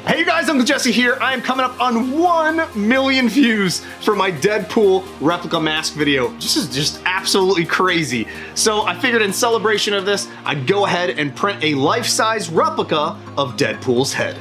Hey you guys, Uncle Jesse here. I am coming up on 1 million views for my Deadpool Replica Mask video. This is just absolutely crazy. So I figured in celebration of this, I'd go ahead and print a life-size replica of Deadpool's head.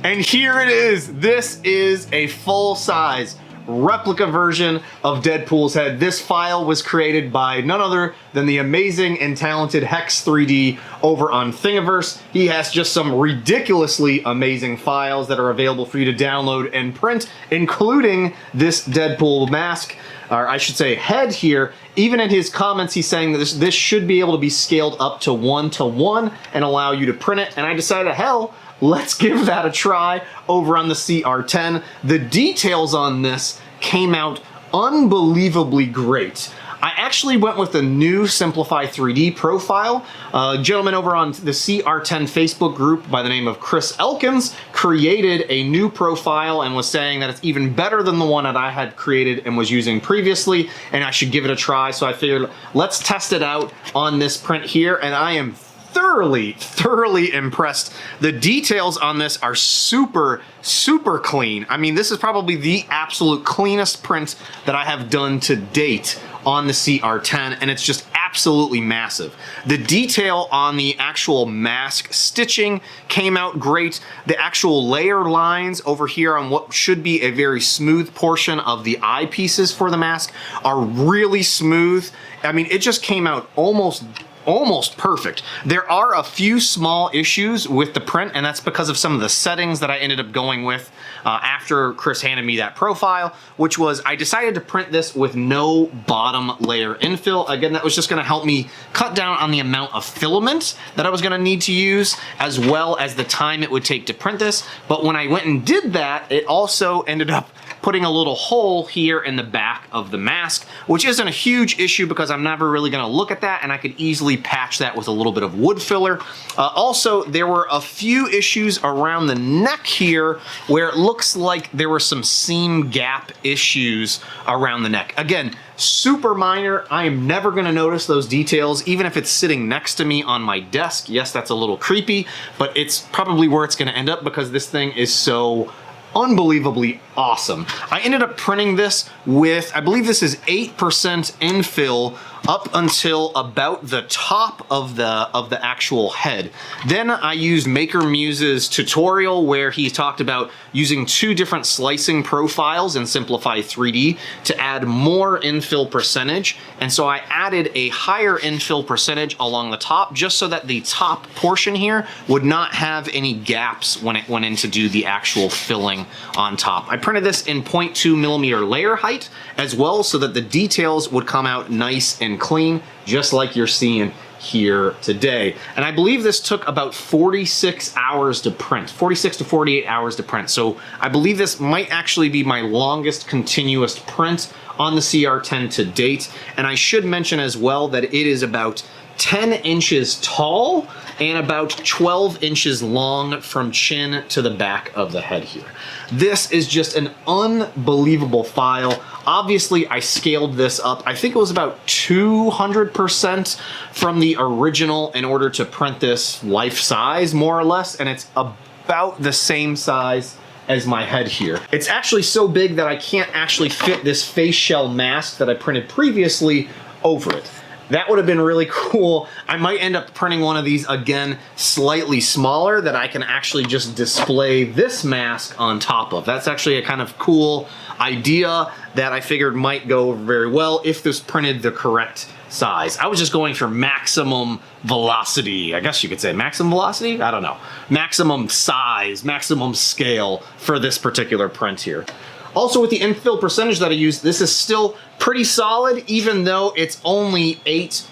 And here it is. This is a full-size replica version of Deadpool's head. This file was created by none other than the amazing and talented Hex 3D over on Thingiverse. He has just some ridiculously amazing files that are available for you to download and print, including this Deadpool mask, or I should say head here. Even in his comments, he's saying that this should be able to be scaled up to 1:1 and allow you to print it. And I decided, hell, let's give that a try over on the CR10. The details on this came out unbelievably great. I actually went with a new Simplify 3D profile. A gentleman over on the CR10 Facebook group by the name of Chris Elkins created a new profile and was saying that it's even better than the one that I had created and was using previously, and I should give it a try. So I figured, let's test it out on this print here, and I am thoroughly impressed. The details on this are super clean. I mean, this is probably the absolute cleanest print that I have done to date on the CR10, and it's just absolutely massive. The detail on the actual mask stitching came out great. The actual layer lines over here on what should be a very smooth portion of the eyepieces for the mask are really smooth. I mean, it just came out almost perfect. There are a few small issues with the print, and that's because of some of the settings that I ended up going with after Chris handed me that profile, which was I decided to print this with no bottom layer infill. Again, that was just gonna help me cut down on the amount of filament that I was gonna need to use, as well as the time it would take to print this. But when I went and did that, it also ended up putting a little hole here in the back of the mask, which isn't a huge issue because I'm never really gonna look at that, and I could easily patch that with a little bit of wood filler. Also, there were a few issues around the neck here where it looks like there were some seam gap issues around the neck. Again, super minor. I am never gonna notice those details, even if it's sitting next to me on my desk. Yes, that's a little creepy, but it's probably where it's gonna end up because this thing is so unbelievably awesome. I ended up printing this with, I believe this is 8% infill up until about the top of the actual head. Then I used Maker Muse's tutorial where he talked about using 2 different slicing profiles in Simplify 3D to add more infill percentage. And so I added a higher infill percentage along the top just so that the top portion here would not have any gaps when it went in to do the actual filling on top. I printed this in 0.2mm layer height as well so that the details would come out nice and clean, just like you're seeing here today. And I believe this took about 46 hours to print, 46 to 48 hours to print. So I believe this might actually be my longest continuous print on the CR10 to date. And I should mention as well that it is about 10 inches tall and about 12 inches long from chin to the back of the head here. This is just an unbelievable file. Obviously, I scaled this up. I think it was about 200% from the original in order to print this life size, more or less, and it's about the same size as my head here. It's actually so big that I can't actually fit this Faceshell mask that I printed previously over it. That would have been really cool. I might end up printing one of these again, slightly smaller, that I can actually just display this mask on top of. That's actually a kind of cool idea that I figured might go very well if this printed the correct size. I was just going for maximum velocity. I guess you could say maximum velocity? I don't know. Maximum size, maximum scale for this particular print here. Also, with the infill percentage that I use, this is still pretty solid, even though it's only 8%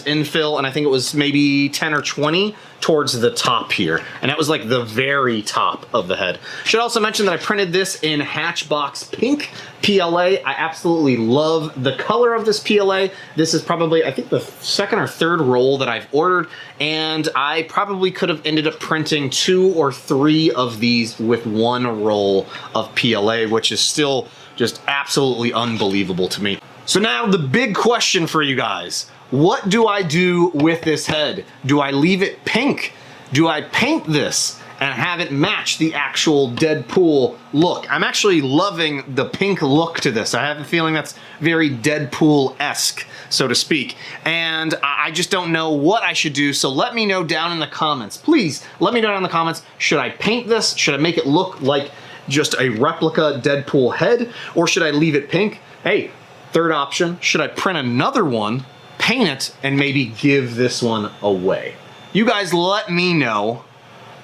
infill, and I think it was maybe 10 or 20 towards the top here. And that was like the very top of the head. Should also mention that I printed this in Hatchbox Pink PLA. I absolutely love the color of this PLA. This is probably, I think, the second or third roll that I've ordered, and I probably could have ended up printing 2 or 3 of these with 1 roll of PLA, which is still just absolutely unbelievable to me. So now the big question for you guys. What do I do with this head? Do I leave it pink? Do I paint this and have it match the actual Deadpool look? I'm actually loving the pink look to this. I have a feeling that's very Deadpool-esque, so to speak. And I just don't know what I should do, so let me know down in the comments. Please, let me know down in the comments. Should I paint this? Should I make it look like just a replica Deadpool head? Or should I leave it pink? Hey, third option, should I print another one, paint it, and maybe give this one away? You guys let me know,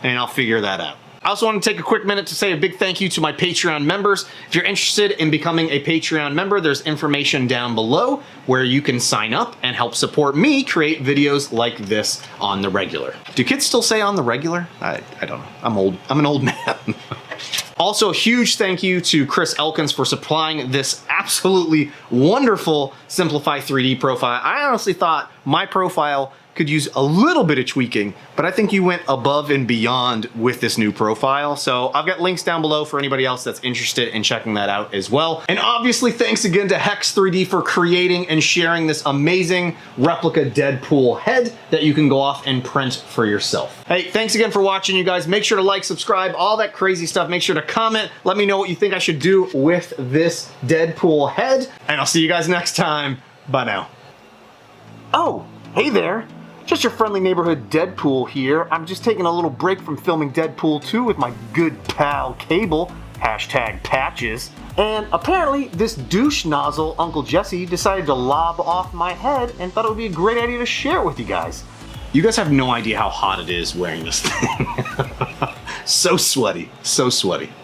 and I'll figure that out. I also want to take a quick minute to say a big thank you to my Patreon members. If you're interested in becoming a Patreon member, there's information down below where you can sign up and help support me create videos like this on the regular. Do kids still say on the regular? I don't know. I'm old. I'm an old man. Also, a huge thank you to Chris Elkins for supplying this absolutely wonderful Simplify 3D profile. I honestly thought my profile could use a little bit of tweaking, but I think you went above and beyond with this new profile. So I've got links down below for anybody else that's interested in checking that out as well. And obviously, thanks again to Hex 3D for creating and sharing this amazing replica Deadpool head that you can go off and print for yourself. Hey, thanks again for watching, you guys. Make sure to like, subscribe, all that crazy stuff. Make sure to comment. Let me know what you think I should do with this Deadpool head. And I'll see you guys next time. Bye now. Oh, hey there. Just your friendly neighborhood Deadpool here. I'm just taking a little break from filming Deadpool 2 with my good pal Cable, #Patches. And apparently this douche nozzle, Uncle Jesse, decided to lob off my head and thought it would be a great idea to share it with you guys. You guys have no idea how hot it is wearing this thing. So sweaty, so sweaty.